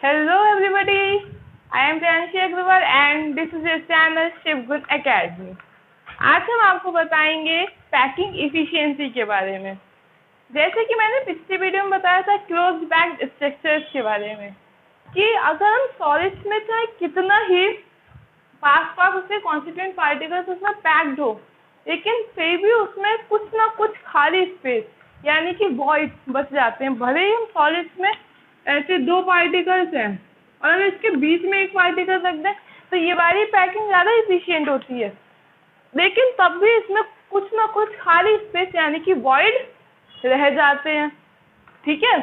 Hello everybody, I am Priyanshi Agrawal and this is your channel शिवगुण Academy। आज हम आपको बताएंगे पैकिंग इफिशिएंसी के बारे में। जैसे कि मैंने पिछली वीडियो में बताया था क्लोज पैक्ड स्ट्रक्चर्स के बारे में कि अगर हम सॉलिड्स में चाहे कितना ही पास उसके कॉन्स्टिट्यूएंट पार्टिकल्स उसमें पैक्ड हो, लेकिन फिर भी उसमें कुछ ना कुछ खाली स्पेस यानी कि वॉइड बच जाते हैं। भले ही हम सॉलिड्स में ऐसे दो पार्टिकल्स हैं और अगर इसके बीच में एक पार्टिकल रख दें तो ये वाली पैकिंग ज़्यादा इफिशिएंट होती है, लेकिन तब भी इसमें कुछ ना कुछ खाली स्पेस यानी कि वॉइड रह जाते हैं। ठीक है,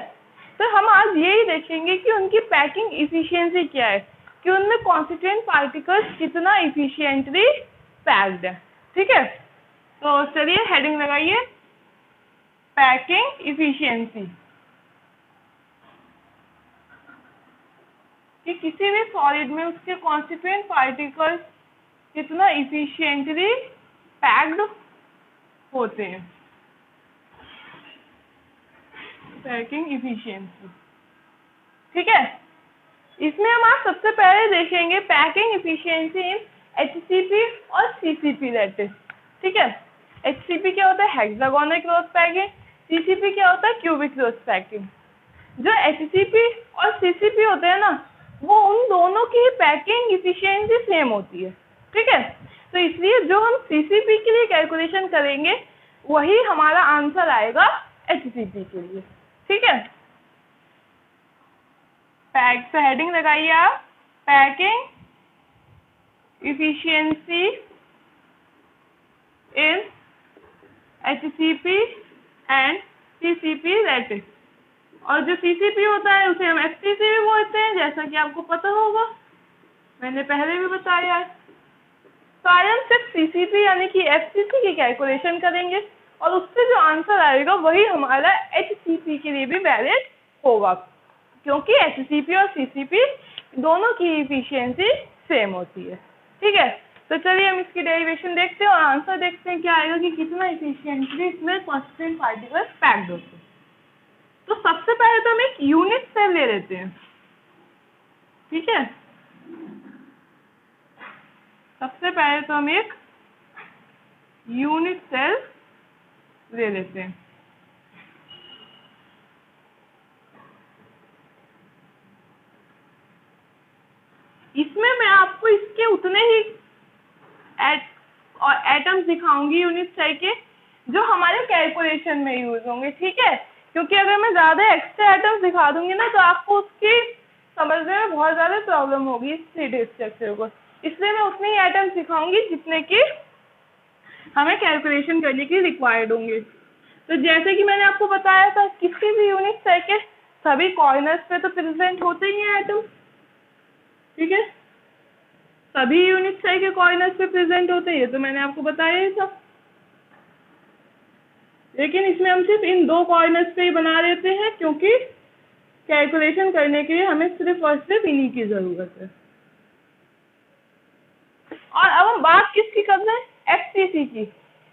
तो हम आज यही देखेंगे कि उनकी पैकिंग इफिशिएंसी क्या है, कि उनमें कॉन्स्टिट्यूएंट पार्टिकल्स कितना इफिशिएंटली पैक्ड है। ठीक है, तो चलिए हेडिंग लगाइए, पैकिंग इफिशिएंसी। कि किसी भी सॉलिड में उसके कॉन्स्टिट्यूएंट पार्टिकल्स कितना इफिशिएंटली पैक्ड होते हैं। पैकिंग इफिशिएंसी, ठीक है। इसमें हम आज सबसे पहले देखेंगे पैकिंग इफिशिएंसी इन HCP और CCP लैटिस। ठीक है, HCP क्या होता है, हेक्सागोनल क्रॉस पैकिंग। CCP क्या होता है, क्यूबिक क्रॉस पैकिंग। जो HCP और CCP होते हैं ना, वो उन दोनों की पैकिंग इफिशिएंसी सेम होती है। ठीक है, तो इसलिए जो हम CCP के लिए कैलकुलेशन करेंगे वही हमारा आंसर आएगा HCP के लिए। ठीक है, पैक से हेडिंग लगाइए आप, packing efficiency in HCP and CCP lattice. और जो CCP होता है उसे हम FCC भी बोलते हैं, जैसा कि आपको पता होगा, मैंने पहले भी बताया है। तो आज हम सिर्फ CCP यानी कि FCC की कैलकुलेशन करेंगे और उससे जो आंसर आएगा वही हमारा HCP के लिए भी वैलिड होगा, क्योंकि HCP और CCP दोनों की इफिशियंसी सेम होती है। ठीक है, तो चलिए हम इसकी डेरिवेशन देखते हैं और आंसर देखते हैं क्या आएगा कि कितना इफिशियंटली इसमें कॉन्स्टिट्यूएंट पार्टिकल्स पैक्ड होते हैं। तो सबसे पहले तो हम एक यूनिट सेल ले लेते हैं। ठीक है, सबसे पहले तो हम एक यूनिट सेल ले लेते हैं। इसमें मैं आपको इसके उतने ही एटम्स दिखाऊंगी यूनिट सेल के जो हमारे कैलकुलेशन में यूज होंगे। ठीक है, क्योंकि अगर मैं ज़्यादा एक्स्ट्रा आइटम्स दिखा दूंगी ना तो आपको उसकी समझने में बहुत ज़्यादा प्रॉब्लम होगी इस 3D स्ट्रक्चर को, इसलिए मैं उतने ही आइटम्स दिखाऊंगी जितने की हमें कैलकुलेशन करने के रिक्वायर्ड होंगे। तो जैसे कि मैंने आपको बताया था, किसी भी यूनिट सेल के सभी कॉर्नर्स पे तो प्रेजेंट होते ही हैं आइटम। ठीक है, सभी यूनिट सेल के कॉर्नर्स पे प्रेजेंट होते हैं, तो मैंने आपको बताया ही था। लेकिन इसमें हम सिर्फ इन दो कॉर्नर्स पे ही बना देते हैं, क्योंकि कैलकुलेशन करने के लिए हमें सिर्फ और सिर्फ इन्हीं की जरूरत है। और अब हम बात किसकी कर रहे हैं, FCC की।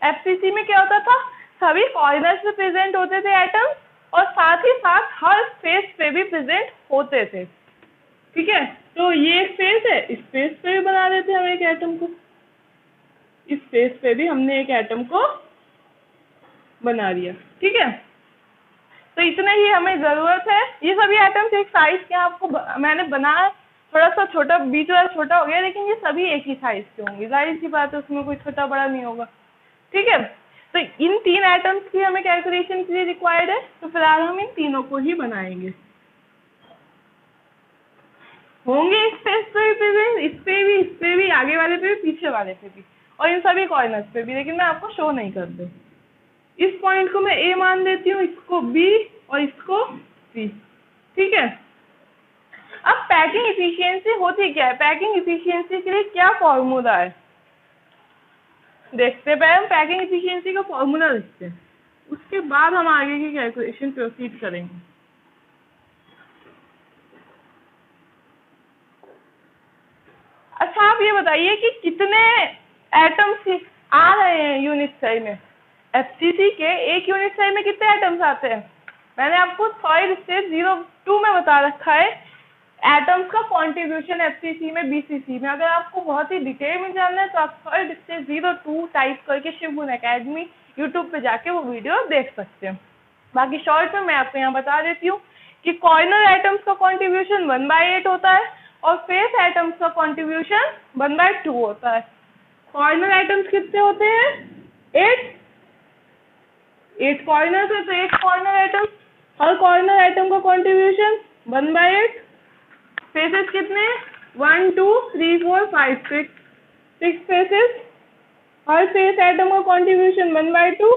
FCC में क्या होता था, सभी कॉर्नर्स पे प्रेजेंट होते थे एटम्स और साथ ही साथ हर स्पेस पे भी प्रेजेंट होते थे। ठीक है, तो ये स्पेस है, इस स्पेस पे भी बना देते हम एक एटम को, इस स्पेस पे भी हमने एक एटम को बना दिया। ठीक है, तो इतना ही हमें जरूरत है। ये सभी एटम्स एक साइज के आपको मैंने बनाया, थोड़ा सा छोटा बीच वाला छोटा हो गया, लेकिन ये सभी एक ही साइज के होंगे, जाहिर सी बात है उसमें कोई छोटा बड़ा नहीं होगा। ठीक है, तो इन तीन एटम्स की हमें कैलकुलेशन के लिए रिक्वायर्ड है, तो फिलहाल हम इन तीनों को ही बनाएंगे। होंगे इस स्पेस पे भी प्रेजेंट, इस पे भी, आगे वाले पे भी, पीछे वाले पे भी, और इन सभी कॉर्नर्स पे भी, लेकिन मैं आपको शो नहीं कर दूँ। इस पॉइंट को मैं A मान देती हूँ, इसको B और इसको C। ठीक है, अब पैकिंग इफिशियंसी होती क्या है, पैकिंग इफिशियंसी के लिए क्या फॉर्मूला है देखते हैं। पहले हम पैकिंग इफिशियंसी का फॉर्मूला लिखते हैं, उसके बाद हम आगे की कैलकुलेशन प्रोसीड करेंगे। अच्छा, आप ये बताइए कि कितने एटम्स आ रहे हैं यूनिट सेल में। FCC के एक यूनिट सेल में कितने एटम्स आते हैं, मैंने आपको सॉलिड स्टेट 02 में बता रखा है। एटम्स का कॉन्ट्रीब्यूशन एफसीसी में, बीसीसी में। अगर आपको बहुत ही डिटेल में जानना है तो आप थर्ड स्टेज 02 टाइप करके शिव गुण एकेडमी यूट्यूब पे जाके वो वीडियो देख सकते हैं। बाकी शॉर्ट में मैं आपको यहाँ बता देती हूँ कि कॉर्नर एटम्स का कॉन्ट्रीब्यूशन 1/8 होता है और फेस एटम्स का कॉन्ट्रीब्यूशन 1/2 होता है। कॉर्नर एटम्स कितने होते हैं? 8 कॉर्नर है, तो 8 कॉर्नर एटम्स, हर कॉर्नर एटम का कॉन्ट्रीब्यूशन 1/8। फेसेस कितने? 1 2 3 4 5 6 फेसेस, हर फेस एटम का कॉन्ट्रीब्यूशन 1/2,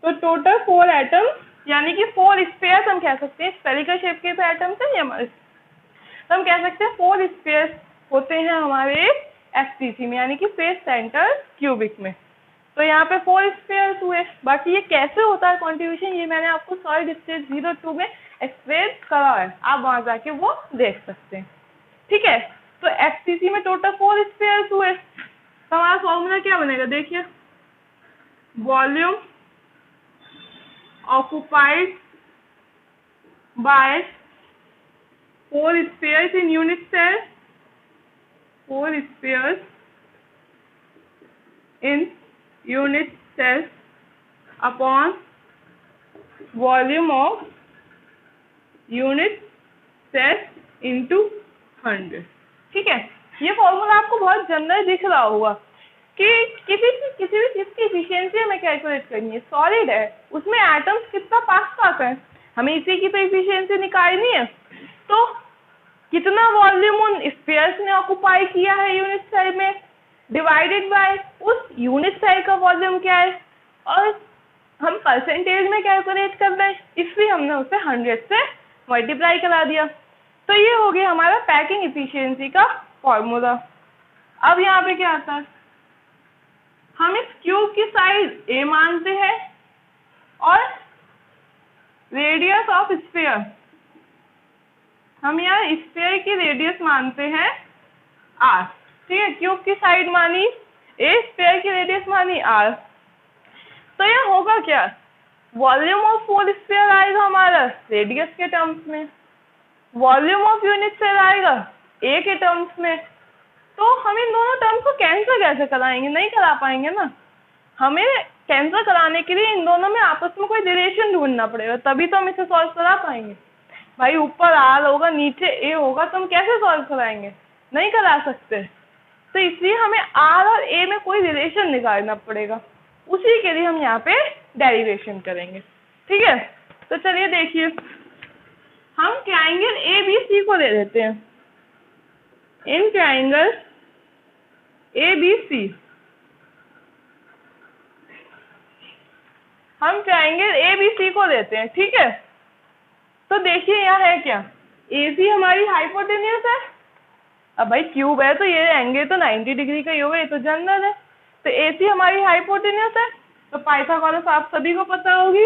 तो टोटल 4 एटम, यानी कि 4 स्पेयर्स हम कह सकते हैं। स्फेरिकल शेप के तो एटम्स है हमारे, तो हम कह सकते हैं 4 स्पेयर्स होते हैं हमारे एफसीसी में, यानी कि फेस सेंटर क्यूबिक में। तो यहाँ पे 4 स्पेयर्स हुए। बाकी ये कैसे होता है कॉन्ट्रीब्यूशन, ये मैंने आपको सॉलिड स्टेज 02 में एक्सप्लेन करा है, आप वहां जाके वो देख सकते हैं। ठीक है, तो एफसीसी में टोटल 4 स्पेयर्स हुए, तो हमारा फॉर्मूला क्या बनेगा? देखिए, volume occupied by 4 spheres in unit cell, 4 spheres in unit cell upon volume of unit cell into 100। ठीक है, ये फॉर्मूला आपको बहुत जनरल दिख रहा होगा कि किसी भी चीज की इफिशियंसी हमें कैलकुलेट करनी है। सॉलिड है, उसमें एटम्स कितना पास पास है, हमें इसी की तो इफिशियंसी निकालनी है। तो कितना वॉल्यूम उन स्फीयर्स ने ऑक्युपाई किया है यूनिट सेल में, डिवाइडेड बाय उस यूनिट सेल का वॉल्यूम क्या है, और हम परसेंटेज में कैलकुलेट कर रहे हैं, इसलिए हमने उसे 100 से मल्टीप्लाई करा दिया। तो ये हो गया हमारा पैकिंग इफिशियंसी का फॉर्मूला। अब यहाँ पे क्या आता है, हम इस क्यूब की साइज a मानते हैं और रेडियस ऑफ स्फीयर, हम यहाँ स्फीयर की रेडियस मानते हैं r। ठीक है, क्यूब की साइड मानी a, स्फीयर की रेडियस मानी r। तो यह होगा क्या, वॉल्यूम ऑफ 4 स्फीयर आएगा हमारा रेडियस के टर्म्स में, वॉल्यूम ऑफ यूनिट सेल आएगा a के टर्म्स में। तो हम इन दोनों टर्म्स को कैंसिल कैसे कराएंगे? नहीं करा पाएंगे ना। हमें कैंसिल कराने के लिए इन दोनों में आपस में कोई रिलेशन ढूंढना पड़ेगा, तभी तो हम इसे सॉल्व करा पाएंगे। भाई ऊपर r होगा, नीचे a होगा, तो हम कैसे सॉल्व कराएंगे? नहीं करा सकते। तो इसलिए हमें r और a में कोई रिलेशन निकालना पड़ेगा, उसी के लिए हम यहाँ पे डेरिवेशन करेंगे। ठीक है, तो चलिए देखिए, हम ट्राइंगल ABC को ले लेते हैं। इन ट्राइंगल ABC हम ट्राइंगल ABC को लेते हैं। ठीक है, तो देखिए यहाँ है क्या, AC हमारी हाइपोटेन्यूस है। अब भाई क्यूब है तो ये एंगल तो 90 डिग्री का ही होगा, ये तो जनरल है। तो AC हमारी हाइपोटेन्यूस है, तो पाइथागोरस आप सभी को पता होगी,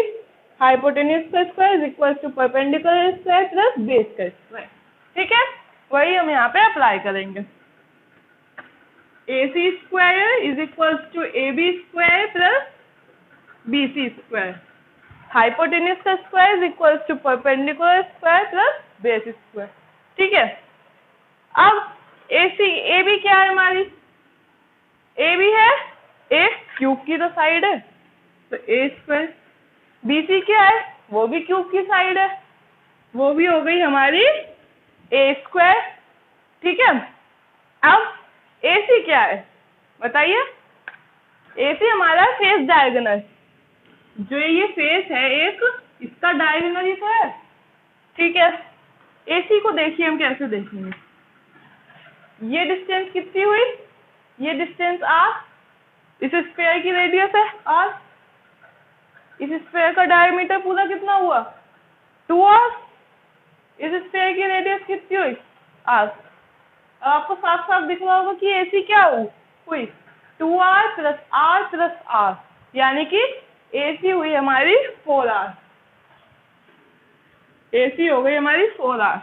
हाइपोटेन्यूस का square is equal to perpendicular square plus base का स्क्वायर। ठीक है, वही हम यहाँ पे अप्लाई करेंगे। AC square is equal to AB square plus BC square, hypotenuse का square is equal to perpendicular square plus base square. ठीक है, अब AB क्या है हमारी, AB है a, क्यूब की तो साइड है, तो a स्क्वायर। BC क्या है, वो भी क्यूब की साइड है, वो भी हो गई हमारी a स्क्वायर। ठीक है, अब AC क्या है बताइए, AC हमारा फेस डायगोनल, जो ये फेस है एक, इसका डायगोनल ही तो है। ठीक है, AC को देखिए हम कैसे देखेंगे, ये डिस्टेंस कितनी हुई, ये डिस्टेंस r, इस स्फीयर की रेडियस है r, इस स्फीयर का डायमीटर पूरा कितना हुआ 2r, इस स्फीयर की रेडियस कितनी हुई r। अब आपको साफ साफ दिख रहा होगा कि AC क्या हुई 2r plus r plus r, यानी कि AC हुई हमारी 4r, AC हो गई हमारी 4r,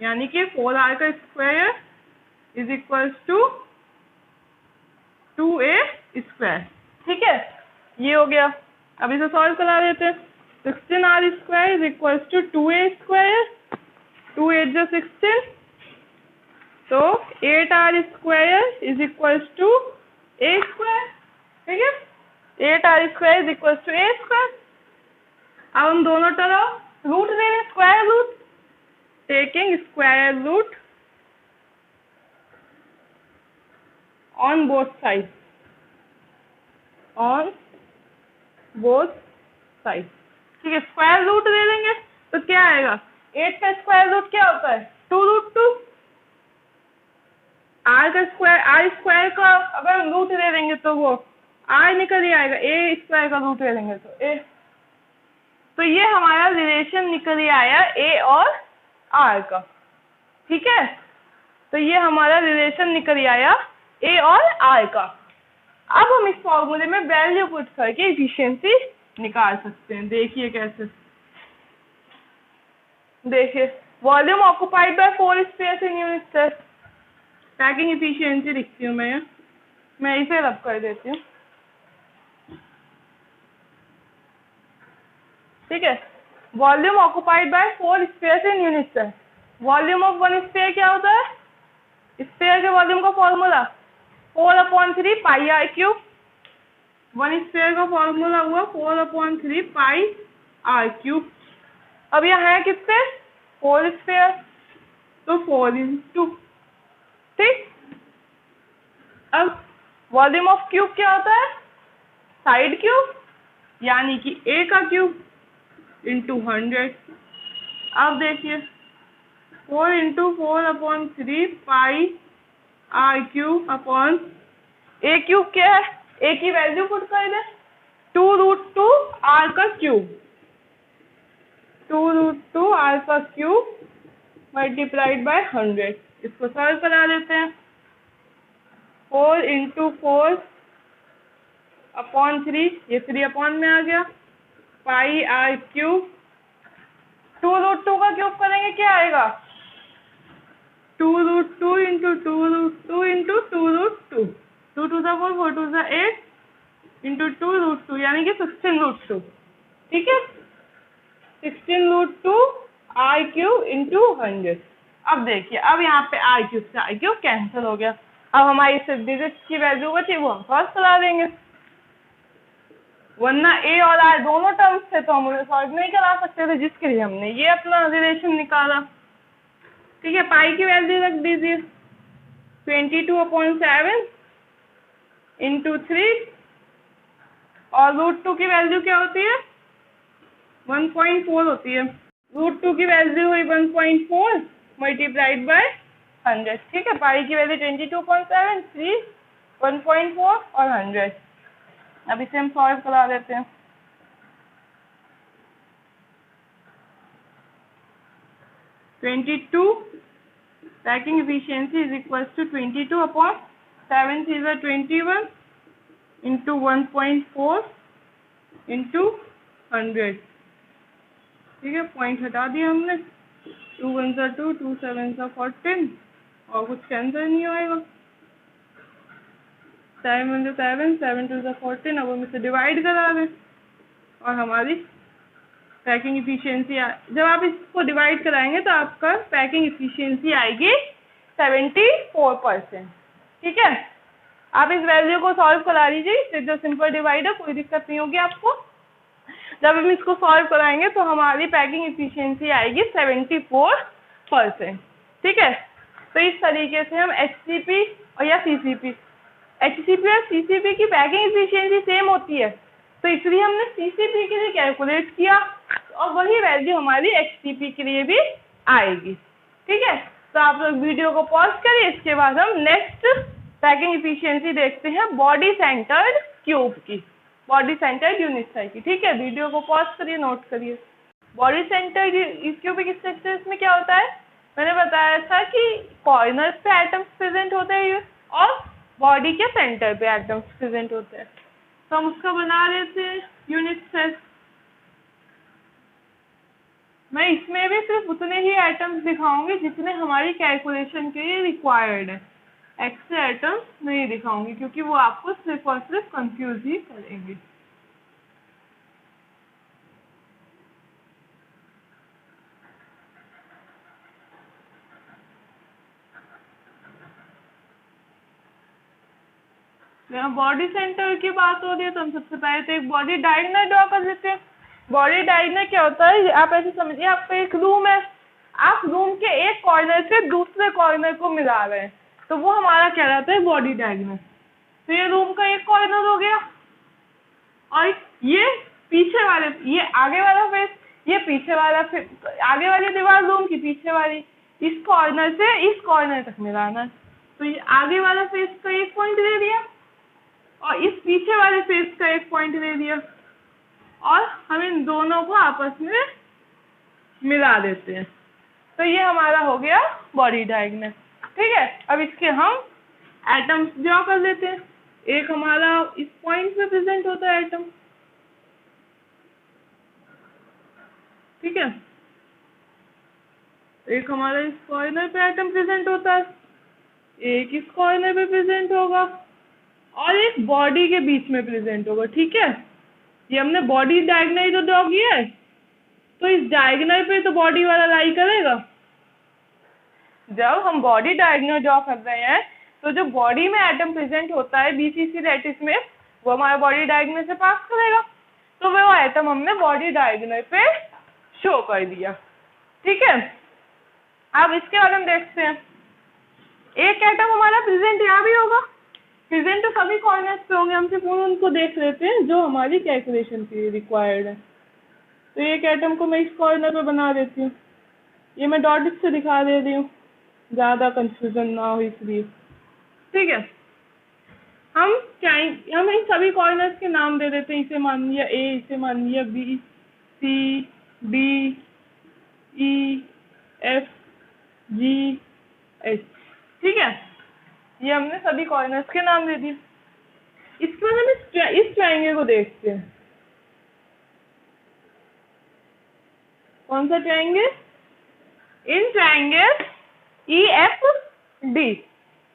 यानी कि 4r का square is equal to 2a square. ठीक है, ये हो गया। अब इसे सॉल्व करा देते हैं। 16r² is equal to 2a², 2 8 जो 16, तो 8r² is equal to a², ठीक है, 8r² is equal to a²। अब हम दोनों तरफ रूट ले लें, square root, taking square root on both side, on both side, ठीक है, स्क्वायर रूट ले लेंगे तो क्या आएगा, 8 का स्क्वायर रूट क्या होता है 2√2, r² का अगर हम रूट ले लेंगे तो वो r निकल ही आएगा, a² का रूट ले लेंगे तो a, तो ये हमारा रिलेशन निकल ही आया a और r का, ठीक है, तो ये हमारा रिलेशन निकल ही आया a और r का। अब हम इस फॉर्मूले में वैल्यू पुट करके एफिशिएंसी निकाल सकते हैं। देखिए कैसे, देखिए volume occupied by 4 space in unit cell, packing efficiency लिखती हूँ मैं इसे रब कर देती हूँ, ठीक है, volume occupied by 4 space in unit cell. Volume of one sphere क्या होता है, स्पेयर के वॉल्यूम का formula 4/3 pi r cube, one sphere का फॉर्मूला हुआ 4/3 पाई आर क्यूब। अब यहाँ है किससे 4 स्पेयर, तो 4 × 2, ठीक। अब वॉल्यूम ऑफ क्यूब क्या होता है, साइड क्यूब, यानी कि a का क्यूब इंटू 100। अब देखिए 4 × 4/3 pi r cube upon a cube क्या है, a की वैल्यू पुट कर दे 2√2 r का क्यूब, 2√2 r का क्यूब मल्टीप्लाइड बाय 100। इसको सॉल्व करा देते हैं, 4 × 4/3, ये 3 अपॉन में आ गया, पाई आर क्यूब, 2√2 का क्यूब करेंगे क्या आएगा, 2√2 × 2√2 × 2√2, 2 to the 4, 4 to the 8 into 2√2 यानी कि 16√2, ठीक है, 16√2 आर क्यूब इंटू 100। अब देखिए, अब यहाँ पे आर क्यूब से आर क्यूब कैंसिल हो गया, अब हमारी सिर्फ डिजिट की वैल्यू बची, वो हम सॉल्व करा देंगे, वरना ए और आर दोनों टर्म्स थे तो हम उन्हें सॉल्व नहीं करा सकते थे, जिसके लिए हमने ये अपना रिलेशन निकाला, ठीक है। पाई की वैल्यू रख दीजिए 22/7 इंटू 3, और √2 की वैल्यू क्या होती है 1.4 होती है, √2 की वैल्यू हुई 1.4 मल्टीप्लाइड बाय 100, ठीक है। पाई की वैल्यू 22/7, 3, 1.4 और 100। अब इसे हम सॉल्व करा देते हैं, packing efficiency is equal to 22/7 3 21 into 1.4 into 100, ठीक है, पॉइंट हटा दिया हमने, 2 1 2, 2 7 14, और कुछ कैंसिल नहीं होएगा, 7 1 7, 7 2 14, अब हम इसे डिवाइड करा दें और हमारी पैकिंग एफिशिएंसी, जब आप इसको डिवाइड कराएंगे तो आपका पैकिंग एफिशिएंसी आएगी 74%, ठीक है। आप इस वैल्यू को सॉल्व करा लीजिए, फिर जो सिंपल डिवाइड है कोई दिक्कत नहीं होगी आपको। जब हम इसको सॉल्व कराएंगे तो हमारी पैकिंग एफिशिएंसी आएगी 74%, ठीक है। तो इस तरीके से हम HCP और या CCP, HCP और CCP की पैकिंग एफिशिएंसी सेम होती है, तो इसलिए हमने CCP के लिए कैलकुलेट किया और वही वैल्यू हमारी HCP के लिए भी आएगी, ठीक है। तो आप लोग वीडियो को पॉज करिए, इसके बाद हम नेक्स्ट पैकिंग एफिशिएंसी देखते हैं बॉडी सेंटर्ड क्यूब की, बॉडी सेंटर्ड यूनिट सेल की, ठीक है। वीडियो को पॉज करिए, नोट करिए। बॉडी सेंटर्ड क्यूबिक स्ट्रक्चर्स में क्या होता है, मैंने बताया था कि कॉर्नर्स पे एटम्स प्रेजेंट होते हैं और बॉडी के सेंटर पे एटम्स प्रेजेंट होते हैं, तो हम उसका बना लेते हैं यूनिट सेल। मैं इसमें भी सिर्फ उतने ही एटम्स दिखाऊंगी जितने हमारी कैलकुलेशन के लिए रिक्वायर्ड है, एक्स्ट्रा एटम्स नहीं दिखाऊंगी क्योंकि वो आपको सिर्फ और सिर्फ कंफ्यूज ही करेंगे। यहाँ बॉडी सेंटर की बात हो रही है तो हम सबसे पहले तो एक बॉडी डायगोनल ड्रॉ कर लेते हैं। बॉडी डायगोनल क्या होता है, आप ऐसे समझिए आपका एक रूम है, आप रूम के एक कॉर्नर से दूसरे कॉर्नर को मिला रहे हैं, तो वो हमारा कहलाता है बॉडी डायगोनल। तो ये रूम का एक कॉर्नर हो गया, और ये पीछे वाले, ये आगे वाला फेस, ये पीछे वाला फेस, आगे वाली दीवार रूम की, पीछे वाली इस कॉर्नर से इस कॉर्नर तक मिलाना। तो ये आगे वाला फेस का एक पॉइंट दे दिया और इस पीछे वाले फेस का एक पॉइंट दे दिया, और हम इन दोनों को आपस में मिला देते हैं। तो ये हमारा हो गया बॉडी डायगोनल। ठीक है, अब इसके हम एटम्स ड्रॉ कर लेते हैं। एक हमारा इस पॉइंट पे प्रेजेंट होता है एटम, ठीक है, एक हमारा इस कॉर्नर पे एटम प्रेजेंट होता है, एक इस कॉर्नर पे प्रेजेंट होगा, और एक बॉडी के बीच में प्रेजेंट होगा। ठीक है, ये हमने बॉडी डायगोनल तो ड्रॉ किया है, तो इस डायगोनल पे तो बॉडी वाला लाई करेगा। जब हम बॉडी डायगोनल ड्रॉ कर रहे हैं तो जो बॉडी में एटम प्रेजेंट होता है बीसीसी लैटिस में, वो हमारा बॉडी डायगोनल से पास करेगा, तो वो एटम हमने बॉडी डायगोनल पे शो कर दिया। ठीक है, अब इसके बाद हम देखते हैं एक एटम हमारा प्रेजेंट यहाँ भी होगा, प्रेजेंट तो सभी कॉर्नर्स पे होंगे, हम सिर्फ उनको देख लेते हैं जो हमारी कैलकुलेशन के लिए रिक्वायर्ड है। तो एक एटम को मैं इस कॉर्नर पे बना देती हूँ, ये मैं डॉट से दिखा दे रही हूँ ज़्यादा कंफ्यूजन ना हो इसलिए। ठीक है, हम इन सभी कॉर्नर्स के नाम दे देते हैं, इसे मान लिया ए, इसे मान लिया बी, सी, डी, ई, एफ, जी, एच। ठीक है, ये हमने सभी कॉर्नर्स के नाम दे दिए। इसके बाद हम इस ट्रायंगल को देखते हैं। कौन सा triangle? In triangle E F D.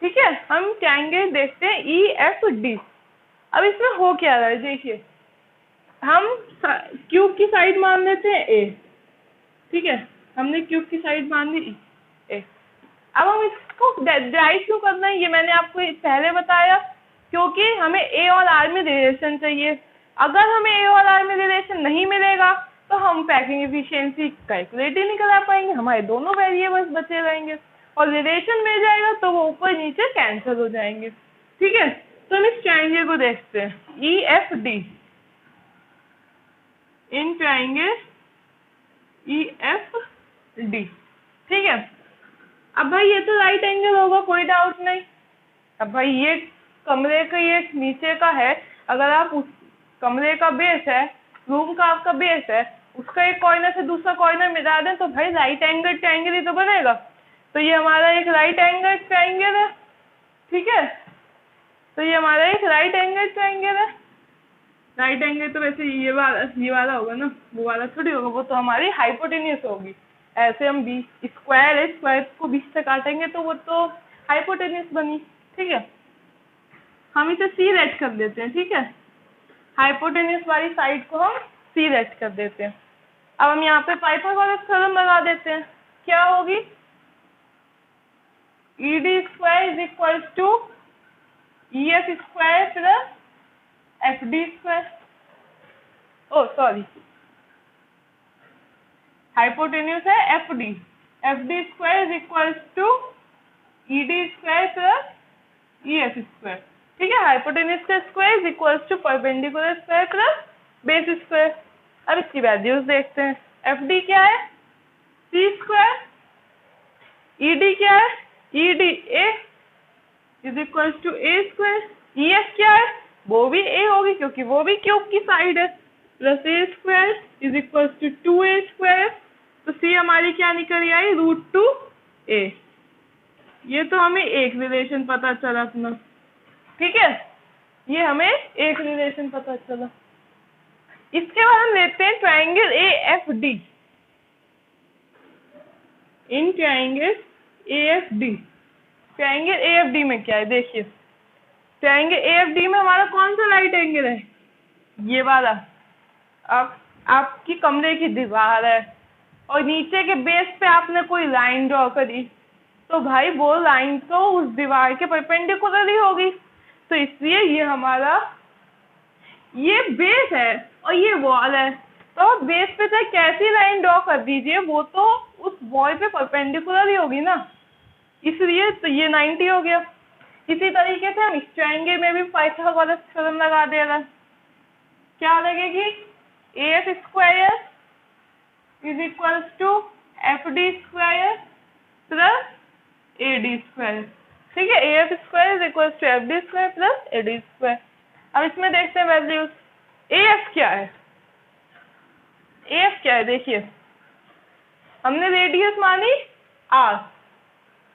ठीक है, हम ट्रायंगल देखते हैं ई एफ डी। अब इसमें हो क्या रहा है देखिए, हम क्यूब की साइड मान लेते हैं ए। ठीक है, हमने क्यूब की साइड मान ली ए। अब हम इसको ड्राइव क्यों करना है ये मैंने आपको पहले बताया, क्योंकि हमें ए और आर में रिलेशन चाहिए। अगर हमें ए और आर में रिलेशन नहीं मिलेगा तो हम पैकिंग एफिशिएंसी कैलकुलेट ही नहीं करा पाएंगे, हमारे दोनों वेरिएबल्स बचे रहेंगे, और रिलेशन मिल जाएगा तो वो ऊपर नीचे कैंसिल हो जाएंगे। ठीक है, तो हम इस ट्रायंगल को देखते हैं E F D. In triangle E F D. ठीक है, अब भाई ये तो राइट एंगल होगा, कोई डाउट नहीं। अब भाई ये कमरे का, ये नीचे का है, अगर आप उस कमरे का बेस है, रूम का आपका बेस है, उसका एक कॉर्नर से दूसरा कॉर्नर मिला दें तो भाई राइट एंगल ट्रायंगल ही तो बनेगा। तो ये हमारा एक राइट एंगल ट्रायंगल है। ठीक है, तो ये हमारा एक राइट एंगल ट्रायंगल है। राइट एंगल तो वैसे ये वाला होगा ना, वो वाला थोड़ी होगा, वो तो हमारी हाइपोटेन्यूस होगी। ऐसे हम स्क्वायर है, स्क्वायर को 20 से काटेंगे तो वो तो हाइपोटेन्यूस बनी। ठीक है, हम इसे सी रेट कर देते हैं। ठीक है, हाइपोटेन्यूस वाली साइड को हम सी रेट कर देते हैं। अब हम यहाँ पे पाइथागोरस थ्योरम लगा देते हैं। क्या होगी? E D square is equal to E F square plus F D square. Oh sorry, hypotenuse है F D square is equal to E D square plus E F square. ठीक है, hypotenuse का square is equal to perpendicular square plus base square. अब इसकी values देखते हैं। F D क्या है? सी स्क्वायर। ई डी क्या है? E D A is equal to A square. E F क्या है? वो भी ए होगी क्योंकि वो भी क्यूब की साइड है, plus a square is equal to 2a square. तो सी हमारी क्या निकल आई? √2a। ये तो हमें एक रिलेशन पता चला अपना। ठीक है, ये हमें एक रिलेशन पता चला। इसके बाद हम लेते हैं triangle A F D. In triangle A F D, triangle A F D में क्या है देखिए, ट्रायंगल ए एफ डी में हमारा कौन सा राइट एंगल है? ये वाला। अब आपकी कमरे की दीवार है और नीचे के बेस पे आपने कोई लाइन ड्रॉ करी, तो भाई वो लाइन तो उस दीवार के परपेंडिकुलर ही होगी। तो इसलिए ये हमारा ये बेस है और ये वॉल है, तो बेस पे से कैसी लाइन ड्रॉ कर दीजिए, वो तो उस वॉल पे परपेंडिकुलर ही होगी ना, इसलिए तो ये 90 हो गया। इसी तरीके से हम इस ट्रायंगल में भी पाइथागोरस थ्योरम लगा दे रहे हैं। क्या लगेगी? AF square is equals to FD square plus AD square. ठीक है, AF square is equals to FD square plus AD square. अब इसमें देखते हैं वैल्यूज। AF क्या है? AF क्या है? देखिए, हमने रेडियस मानी R,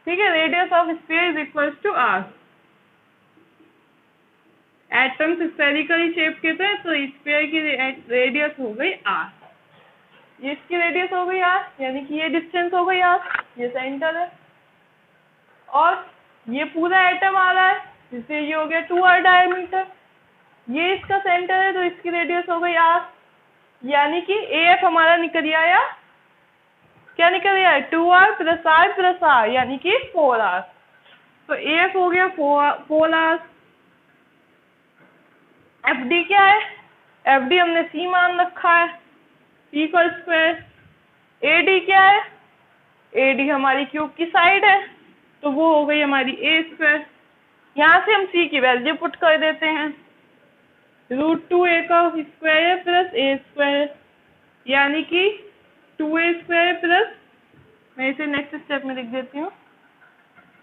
ठीक है, radius of sphere is equals to R। Atoms spherically shape के थे, तो स्फीयर की रेडियस हो गई R, ये इसकी रेडियस हो गई R, यानी कि ये डिस्टेंस हो गई R, ये सेंटर है, और ये पूरा एटम आ रहा है, जिससे ये हो गया 2R डायमीटर, ये इसका सेंटर है, तो इसकी रेडियस हो गई R, यानी कि AF हमारा निकल आया, क्या निकल आया? 2R plus R plus R, यानी कि 4R। तो AF हो गया 4R। FD क्या है? FD हमने C मान रखा है, C का स्क्वायर। AD क्या है? AD हमारी क्यूब की साइड है, तो वो हो गई हमारी A स्क्वायर। यहाँ से हम C की वैल्यू पुट कर देते हैं, √2A का स्क्वायर प्लस A स्क्वायर, यानी कि 2A स्क्वायर प्लस, मैं इसे नेक्स्ट स्टेप में लिख देती हूँ,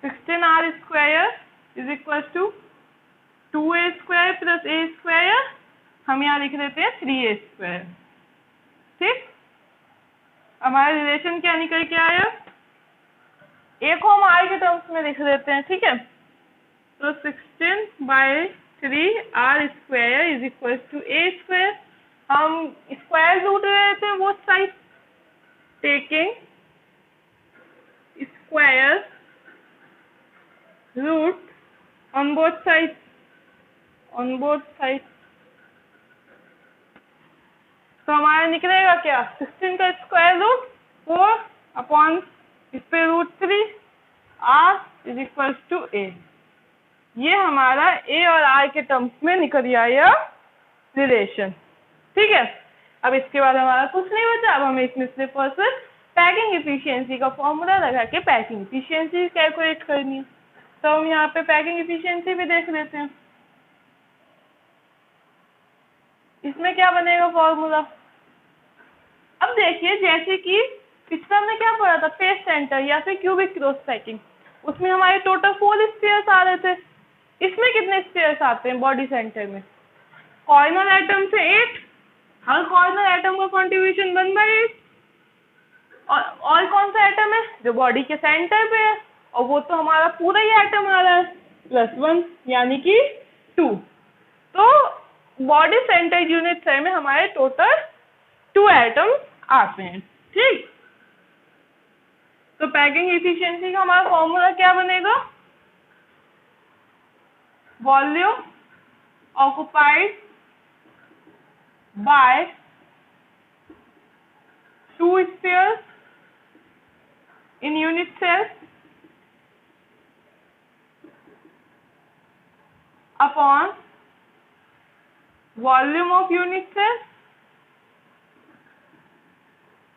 16R square is equal to 2A square plus A square, हम यहाँ लिख देते हैं 3A स्क्वायर। ठीक, हमारा रिलेशन क्या निकल के आया? A को हम R के टर्म्स में लिख देते हैं, ठीक है, तो 16/3R square is equal to A square. हम स्क्वायर रूट ले लेते हैं both side, taking square root on both side, तो हमारा निकलेगा क्या? 16 का स्क्वायर रूट 4 अपॉन इस पे √3 R is equal to A। ये हमारा A और R के टर्म्स में निकल आया रिलेशन। ठीक है, अब इसके बाद हमारा कुछ नहीं बचा, अब हमें इसमें सिर्फ और सिर्फ पैकिंग इफिशियंसी का फॉर्मूला लगा के पैकिंग इफिशियंसी कैलकुलेट करनी है। तो हम यहाँ पे पैकिंग इफिशियंसी भी देख लेते हैं। इसमें क्या बनेगा फॉर्मूला? अब देखिए, जैसे कि पिछला हमने क्या पढ़ा था, फेस सेंटर या फिर क्यूबिक क्रॉस पैकिंग, उसमें हमारे टोटल 4 स्फीयर्स आ रहे थे। इसमें कितने स्फीयर्स आते हैं बॉडी सेंटर में? कॉर्नर एटम से 8, हर कॉर्नर एटम का कंट्रीब्यूशन 1/8, और कौन सा एटम है जो बॉडी के सेंटर पे है, और वो तो हमारा पूरा ही एटम आ रहा है, +1 यानी कि 2। तो बॉडी सेंटर यूनिट सेल में हमारे टोटल 2 एटम आते हैं। ठीक, तो पैकिंग एफिशिएंसी का हमारा फॉर्मूला क्या बनेगा? Volume occupied by 2 spheres in unit cell upon volume of unit cell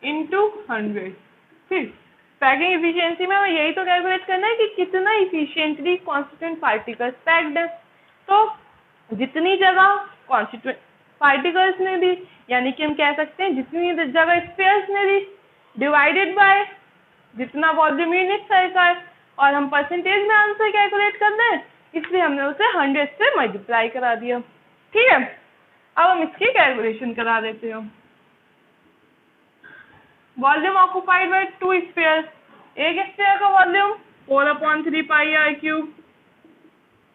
into 100। ठीक, पैकिंग इफिशियंसी में हमें यही तो कैलकुलेट करना है कि कितना इफिशिएंटली कॉन्स्टिट्यूएंट पार्टिकल्स पैक्ड है। तो जितनी जगह कॉन्स्टिट्यूएंट पार्टिकल्स ने दी, यानी कि हम कह सकते हैं जितनी जगह स्फीयर्स ने दी डिवाइडेड बाय जितना वॉल्यूम यूनिट सेल का है, और हम परसेंटेज में आंसर कैलकुलेट करना है, इसलिए हमने उसे 100 से मल्टीप्लाई करा दिया। ठीक है, अब हम इसकी कैलकुलेशन करा देते हैं। वॉल्यूम ऑक्युपाइड बाय 2 स्फीयर्स, एक स्फीयर का वॉल्यूम 4/3πr³,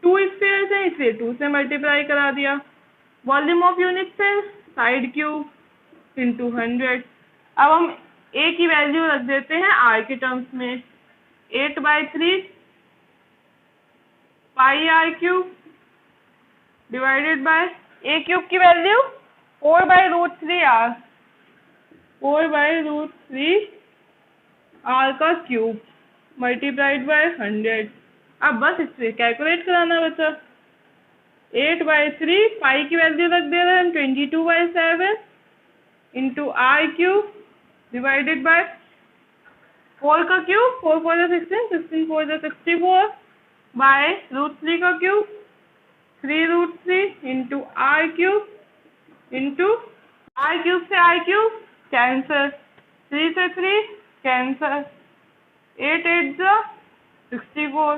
2 स्फीयर्स है इसलिए 2 से मल्टीप्लाई करा दिया। Volume of unit sell side cube into 100। अब हम A की वैल्यू रख देते हैं R के टर्म्स में, 8/3πr³ डिवाइडेड बाय A³ की वैल्यू 4/√3R, 4/√3R का क्यूब मल्टीप्लाइड बाय 100। अब बस इसे कैलकुलेट कराना बचा, 8/3, पाई की वैल्यू रख दे रहे हैं हम 22/7 into r cube divided by 4 का क्यूब, 4 4 जा 16, 16 4 जा 64 बाय √3 का cube 3√3 into r cube into r cube से आर क्यूब कैंसर, 3 से 3 कैंसर, 8 8 जा 64,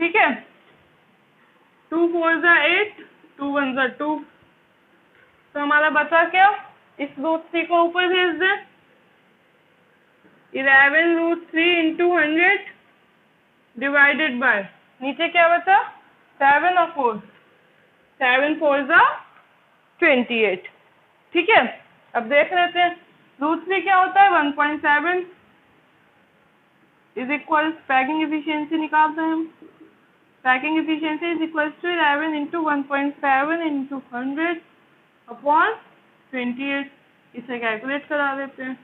ठीक है। 2 4 जा 8, 2 1 जा 2, तो हमारा बचा क्या, इस √3 को ऊपर भेज दें, 11√3 इंटू 100 डिवाइडेड बाय, नीचे क्या बचा 7 और 4, 7 4 जा 28, ठीक है। अब देख लेते हैं √3 क्या होता है 1.7 इज इक्वल, पैकिंग एफिशिएंसी निकालते हैं हम, packing efficiency is equal to 11 into 1.7 into 100 upon 28, इसे कैलकुलेट करा देते हैं,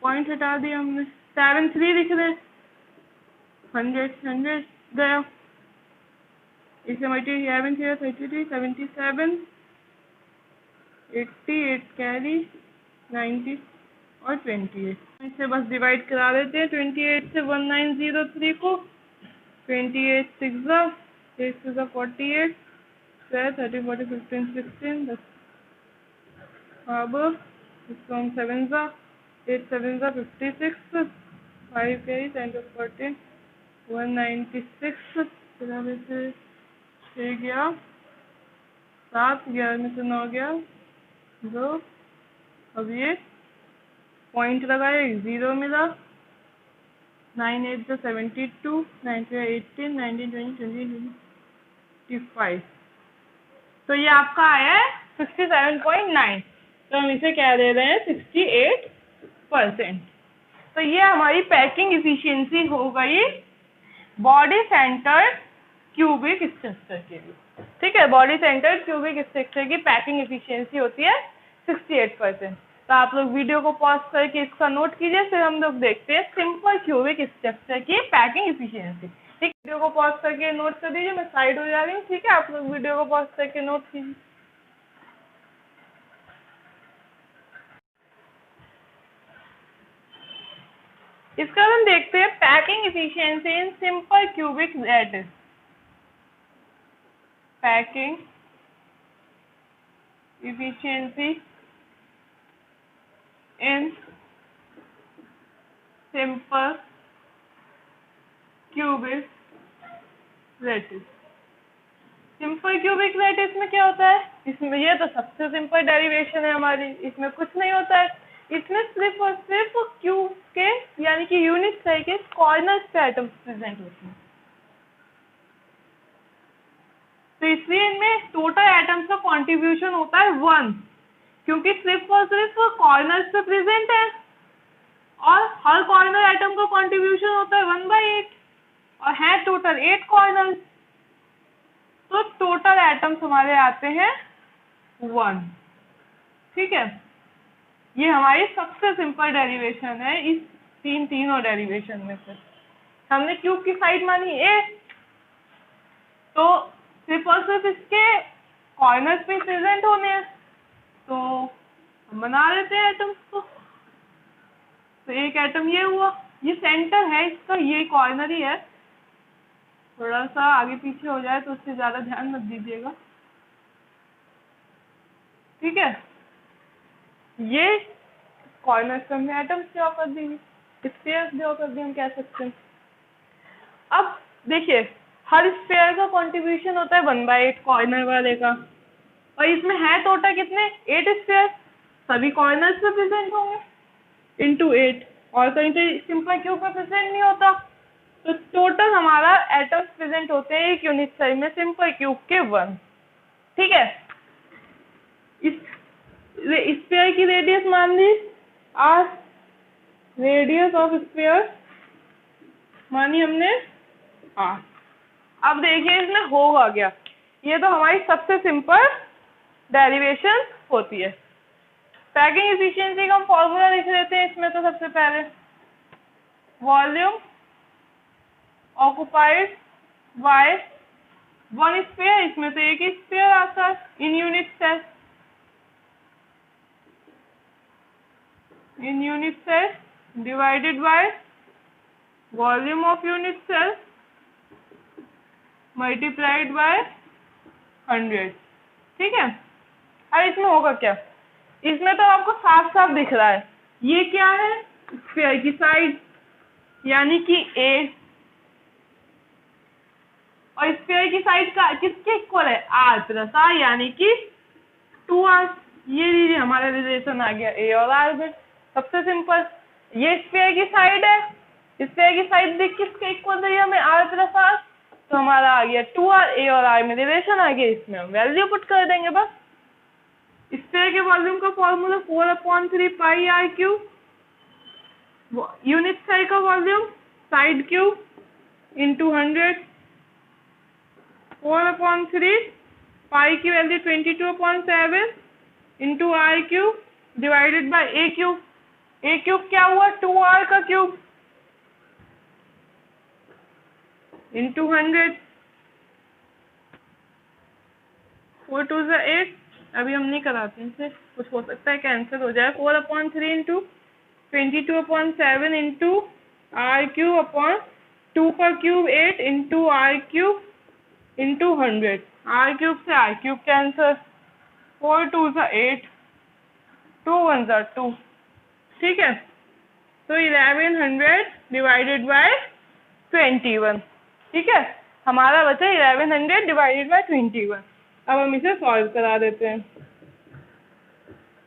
पॉइंट हटा दिया हमने, 7 3 लिख रहे, 100 गया, इसे मल्टीप्लाई 11 3 33 77 80 8 कैरी 90 और 28, इसे बस डिवाइड करा देते हैं 28 से 1903 को, 28 6 जा 8 6 जा 48 30 40 15 16 10, अब इसको हम 7 जा 8 7 जा 56 5 कैरी 10 to 14 196, फिर अब इसे 6 गया 7, 11 में से 9 गया 2, अब ये पॉइंट लगाए 0 मिला, 9 8 जो 72, 9 2 18 19 20 20 25, तो ये आपका आया है 67.9, तो हम इसे क्या दे रहे हैं 68%। तो ये हमारी पैकिंग इफिशियंसी हो गई बॉडी सेंटर क्यूबिक स्ट्रक्चर के लिए, ठीक है। बॉडी सेंटर क्यूबिक स्ट्रक्चर की पैकिंग इफिशियंसी होती है 68%। तो आप लोग वीडियो को पॉज करके इसका नोट कीजिए, फिर हम लोग देखते हैं सिंपल क्यूबिक स्ट्रक्चर की पैकिंग इफिशियंसी, ठीक। वीडियो को पॉज करके नोट कर दीजिए, मैं साइड हो जा रही हूँ, ठीक है। आप लोग वीडियो को पॉज करके नोट कीजिए। इसका हम देखते हैं packing efficiency in simple cubic lattice, packing efficiency in simple cubic lattice। Simple cubic lattice में क्या होता है, इसमें ये तो सबसे सिंपल डेरिवेशन है हमारी, इसमें कुछ नहीं होता है, इसमें सिर्फ और सिर्फ क्यूब के यानी कि यूनिट साइज के कॉर्नर पे एटम्स प्रेजेंट होते हैं, तो इसलिए इनमें टोटल एटम्स का कॉन्ट्रीब्यूशन होता है 1, क्योंकि सिर्फ और सिर्फ कॉर्नर्स पे प्रेजेंट है, और हर कॉर्नर एटम का कॉन्ट्रीब्यूशन होता है 1/8, और है टोटल 8 कॉर्नर्स, तो टोटल एटम्स हमारे आते हैं 1, ठीक है। ये हमारी सबसे सिंपल डेरिवेशन है इस तीनों डेरिवेशन में से। हमने क्यूब की साइड मानी a, तो सिर्फ और सिर्फ इसके कॉर्नर्स पे प्रेजेंट होने हैं, तो हम बना लेते हैं एटम्स को। तो एक एटम ये हुआ, ये सेंटर है इसका, ये कॉर्नर ही है, थोड़ा सा आगे पीछे हो जाए तो उससे ज्यादा ध्यान मत दीजिएगा, ठीक है। ये कॉर्नर पे हमने एटम्स ड्रॉ कर दी, स्फीयर्स ड्रॉ कर दी, हम कह सकते हैं। अब देखिए हर स्फीयर का कंट्रीब्यूशन होता है 1/8 कॉर्नर वाले का, और इसमें है टोटल कितने 8 स्फीयर, सभी कॉर्नर्स पे प्रेजेंट होंगे इंटू 8, और कहीं पे सिंपल क्यूब पे प्रेजेंट नहीं होता, तो टोटल हमारा एटम्स प्रेजेंट होते हैं एक यूनिट साइज में सिंपल क्यूब के 1, ठीक है। इस स्फीयर की रेडियस मान ली आर, रेडियस ऑफ स्फीयर मानी हमने आर। अब देखिए इसमें होगा क्या, ये तो हमारी सबसे सिंपल डेरिवेशन होती है। पैकिंग एफिशिएंसी का हम फॉर्मूला लिख लेते हैं इसमें, तो सबसे पहले volume occupied by one sphere, इसमें तो एक ही स्फीयर आता है in unit cell. In unit cell divided by volume of unit cell multiplied by 100। ठीक है। अब इसमें होगा क्या, इसमें तो आपको साफ साफ दिख रहा है ये क्या है, स्फीयर की साइड यानी कि ए, और स्फीयर की साइड का किसके इक्वल है, आर प्लस आर यानी कि 2r। ये लीजिए हमारा रिलेशन आ गया ए और आर में। सबसे सिंपल, ये स्फीयर की साइड है, स्फीयर की साइड देख किसके इक्वल है हमें, आर प्लस आर, तो हमारा आ गया 2r, ए और आर में रिलेशन आ गया, इसमें हम वैल्यू पुट कर देंगे बस। स्फीयर के वॉल्यूम का formula 4/3 pi r cube, unit cell का volume side cube into 100, 4/3 pi की value 22/7 into r cube divided by a cube. A cube क्या हुआ, 2r का क्यूब इंटू 100, 4 2 8। अभी हम नहीं कराते इसे, कुछ हो सकता है कैंसिल हो जाए। 4/3 into 22/7 into r cube upon 2 का cube 8 into r cube into 100। R cube से आर क्यूब कैंसर, 4 2 8, 2 1 2। ठीक है, तो 1100 डिवाइडेड बाय 21। ठीक है, हमारा बचा 1100 डिवाइडेड बाय 21। अब हम इसे सॉल्व करा देते हैं।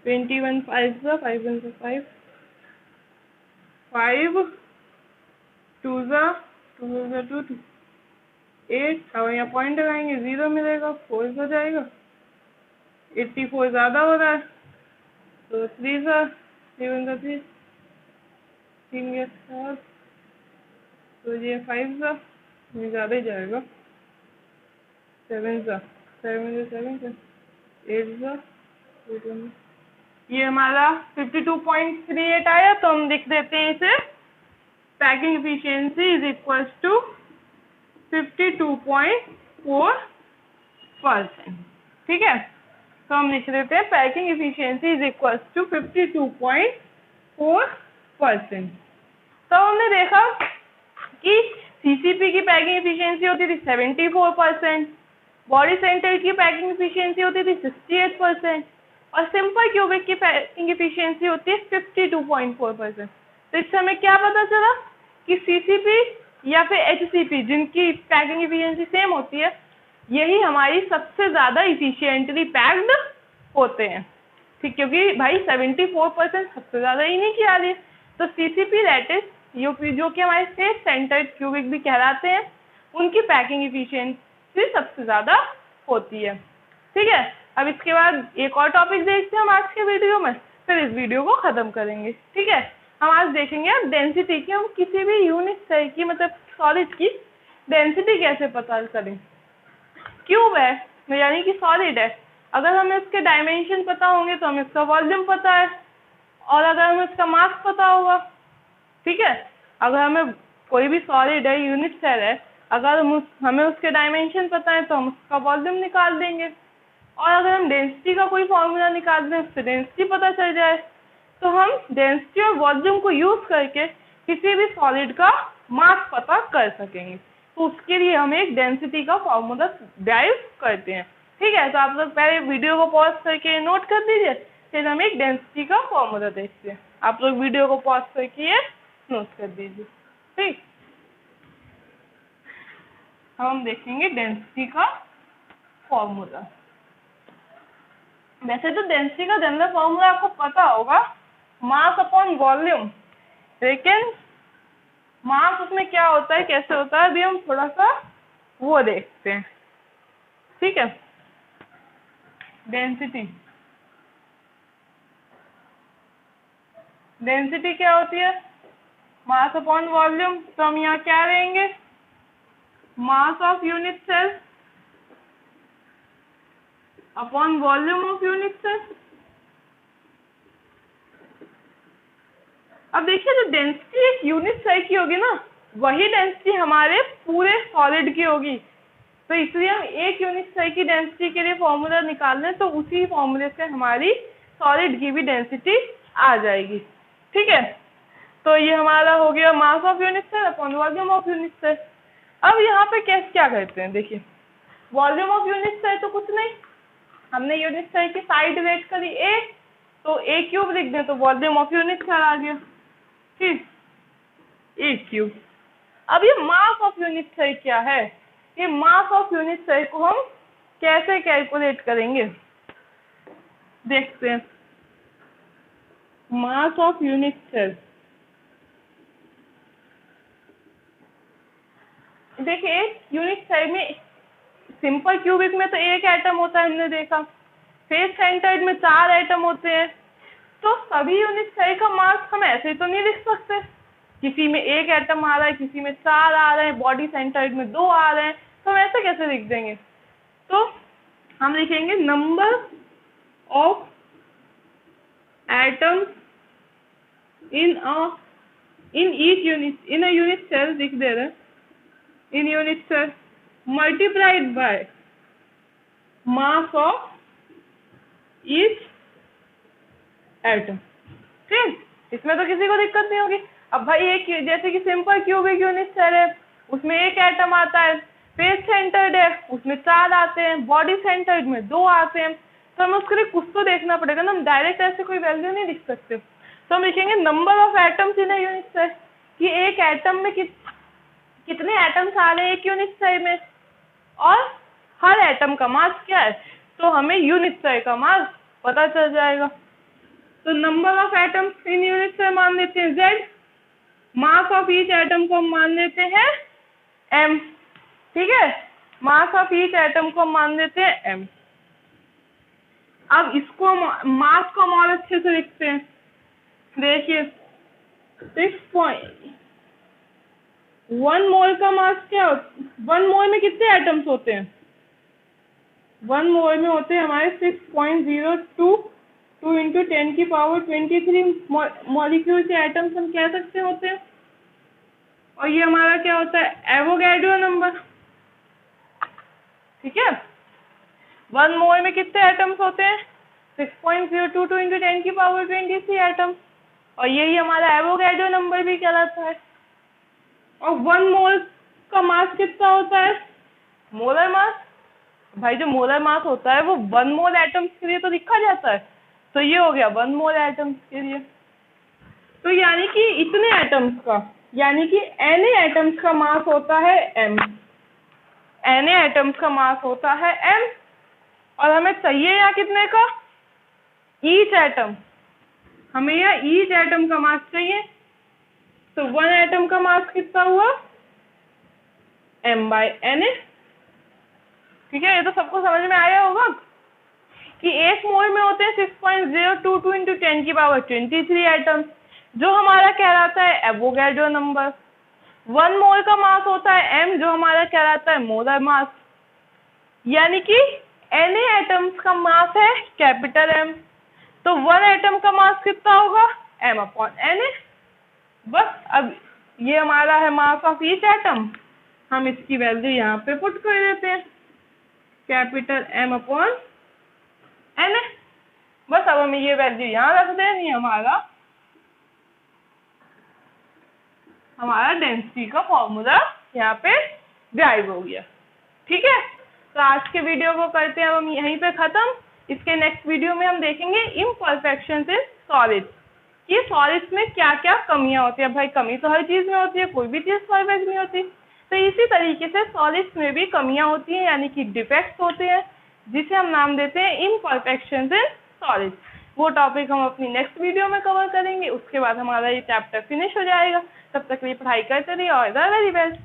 21 5 5 1 5, 5 2 2 2 8। अब यहाँ पॉइंट लगाएंगे, 0 मिलेगा, 4 हो जाएगा। 84 ज़्यादा हो रहा है, तो 3 3 3 3 या 4, तो ये 5 ये ज़्यादा ही जाएगा। 7 7 8 ये हमारा 52.38 आया, तो हम लिख देते हैं इसे packing efficiency is equal to 52.4%। ठीक है, तो हम लिख देते हैं packing efficiency is equal to 52.4%। तो हमने देखा कि सीसीपी की पैकिंग एफिशिएंसी होती थी 74%, बॉडी सेंटर की पैकिंग एफिशिएंसी होती थी 68%, और सिंपल क्यूबिक की पैकिंग एफिशिएंसी होती है 52.4%। तो इससे हमें क्या पता चला कि सीसीपी या फिर एचसीपी जिनकी पैकिंग एफिशिएंसी सेम होती है, यही हमारी सबसे ज़्यादा इफिशिएंटली पैक्ड होते हैं। ठीक, क्योंकि भाई 74% सबसे ज़्यादा इन्हीं की आ रही है। तो सीसीपी दैट इज जो कि हमारे फेस सेंटर क्यूबिक भी कहलाते हैं, उनकी पैकिंग एफिशिएंसी सबसे ज़्यादा होती है। ठीक है, अब इसके बाद एक और टॉपिक देखते हैं हम आज के वीडियो में, फिर इस वीडियो को ख़त्म करेंगे। ठीक है, हम आज देखेंगे अब डेंसिटी की, हम किसी भी यूनिट सेल की मतलब सॉलिड की डेंसिटी कैसे पता करें। क्यूब है यानी कि सॉलिड है, अगर हमें उसके डायमेंशन पता होंगे तो हमें उसका वॉल्यूम पता है, और अगर हमें उसका मास पता होगा, ठीक है, अगर हमें कोई भी सॉलिड है यूनिट सेल है, अगर हमें उसके डायमेंशन पता है तो हम उसका वॉल्यूम निकाल देंगे, और अगर हम डेंसिटी का कोई फॉर्मूला निकाल दें, उससे डेंसिटी पता चल जाए, तो हम डेंसिटी और वॉल्यूम को यूज करके किसी भी सॉलिड का मास पता कर सकेंगे। तो उसके लिए हम एक डेंसिटी का फॉर्मूला ड्राइव करते हैं। ठीक है, तो आप लोग पहले वीडियो को पॉज करके नोट कर दीजिए, फिर हम एक डेंसिटी का फॉर्मूला देखते हैं। आप लोग वीडियो को पॉज करके नोट कर दीजिए। ठीक, हम देखेंगे डेंसिटी का फॉर्मूला। वैसे तो डेंसिटी का जनरल फॉर्मूला आपको पता होगा, मास अपॉन वॉल्यूम, लेकिन मास उसमें क्या होता है, कैसे होता है, अभी हम थोड़ा सा वो देखते हैं। ठीक है, डेंसिटी डेंसिटी क्या होती है, मास अपॉन वॉल्यूम। तो हम यहाँ क्या लेंगे, mass of unit cell upon volume of unit cell. अब देखिए, जो डेंसिटी एक यूनिट सेल की होगी ना, वही डेंसिटी हमारे पूरे सॉलिड की होगी। तो इसलिए हम एक यूनिट सेल की डेंसिटी के लिए फॉर्मूला निकाल लें तो उसी फॉर्मूले से हमारी सॉलिड की भी डेंसिटी आ जाएगी। ठीक है, तो ये हमारा हो गया mass of unit cell upon volume of unit cell. अब यहाँ पे क्या करते हैं, देखिए वॉल्यूम ऑफ यूनिट सेल तो कुछ नहीं, हमने यूनिट सेल की साइड रेट करी ए, तो ए क्यूब लिख दें तो वॉल्यूम ऑफ यूनिट सेल आ गया, ठीक, ए क्यूब। अब ये मास ऑफ यूनिट सेल क्या है, ये मास ऑफ यूनिट सेल को हम कैसे कैलकुलेट करेंगे देखते हैं। मास ऑफ यूनिट सेल, देखिए यूनिट सेल में सिंपल क्यूबिक में तो एक एटम होता है, हमने देखा, फेस सेंटर्ड में 4 एटम होते हैं। तो सभी यूनिट सेल का मास हम ऐसे तो नहीं लिख सकते, किसी में 1 एटम आ रहा है, किसी में 4 आ रहे हैं, बॉडी सेंटर्ड में 2 आ रहे हैं, तो हम ऐसे कैसे लिख देंगे। तो हम लिखेंगे number of atoms in each unit, in a unit cell लिख दे रहे हैं, in unit cell multiplied by mass of each atom. ठीक, इसमें तो किसी को दिक्कत नहीं होगी। अब भाई एक जैसे कि सिंपल क्यूबिक यूनिट सेल है, उसमें 1 एटम आता है, फेस सेंटर्ड है उसमें 4 आते हैं, बॉडी सेंटर्ड में 2 आते हैं, तो हमें उसके लिए कुछ तो देखना पड़ेगा ना, हम डायरेक्ट ऐसे कोई वैल्यू नहीं लिख सकते। तो हम लिखेंगे number of atoms in a unit cell, कि एक एटम में कितने एटम्स आ रहे हैं एक यूनिट सेल में, और हर एटम का मास क्या है, तो हमें यूनिट सेल का मास पता चल जाएगा। तो number of atoms in unit cell मान लेते हैं Z, mass of each atom को हम मान लेते हैं M, ठीक है, मास ऑफ ईच एटम को हम मान लेते हैं M। अब इसको मास को हम और अच्छे से लिखते हैं, देखिए 1 मोल का मास क्या होता है, 1 मोल में कितने एटम्स होते हैं, 1 मोल में होते हैं हमारे 6.02 2 × 10⁻23 मॉलिक्यूल के एटम्स हम कह सकते होते हैं। और ये हमारा क्या होता है, एवोगैड्रो नंबर, ठीक है। 1 मोल में कितने एटम्स होते हैं, 6.02 2 × 10⁻23 एटम्स, और यही हमारा एवोगैड्रो नंबर भी कहलाता है। और 1 मोल का मास कितना होता है, मोलर मास, भाई जो मोलर मास होता है वो 1 मोल एटम्स के लिए तो लिखा जाता है, तो ये हो गया 1 मोल एटम्स के लिए। तो यानी कि इतने एटम्स का, यानी कि Na एटम्स का मास होता है M, Na एटम्स का मास होता है M, और हमें चाहिए यहाँ कितने का, ईच एटम, हमें यहाँ ईच एटम का मास चाहिए, तो 1 एटम का मास कितना हुआ, M/Na, ठीक है। ये तो सबको समझ में आया होगा कि 1 मोल में होते हैं 6.022 × 10⁻23 एटम्स, जो हमारा कहलाता है एवोगैड्रो नंबर। 1 मोल का मास होता है M, जो हमारा कहलाता है मोलर मास, यानी कि Na एटम्स का मास है कैपिटल M, तो 1 एटम का मास कितना होगा, M/Na। बस अब ये हमारा है मास ऑफ ईच एटम, हम इसकी वैल्यू यहाँ पे पुट कर देते हैं, कैपिटल M/Na। बस अब हमें ये वैल्यू यहाँ रख देनी है, हमारा डेंसिटी का फॉर्मूला यहाँ पे ड्राइव हो गया, ठीक है। तो आज के वीडियो को करते हैं अब हम यहीं पे खत्म। इसके नेक्स्ट वीडियो में हम देखेंगे इम्परफेक्शंस इन सॉलिड्स, कि सॉलिड्स में क्या क्या कमियां होती है। भाई कमी तो हर चीज में होती है, कोई भी चीज परफेक्ट नहीं होती, तो इसी तरीके से सॉलिड्स में भी कमियां होती हैं, यानी कि डिफेक्ट्स होते हैं, जिसे हम नाम देते हैं इम्परफेक्शंस इन सॉलिड्स। वो टॉपिक हम अपनी नेक्स्ट वीडियो में कवर करेंगे, उसके बाद हमारा ये चैप्टर फिनिश हो जाएगा। तब तक के लिए पढ़ाई करते रहिए, और द वेरी बेस्ट।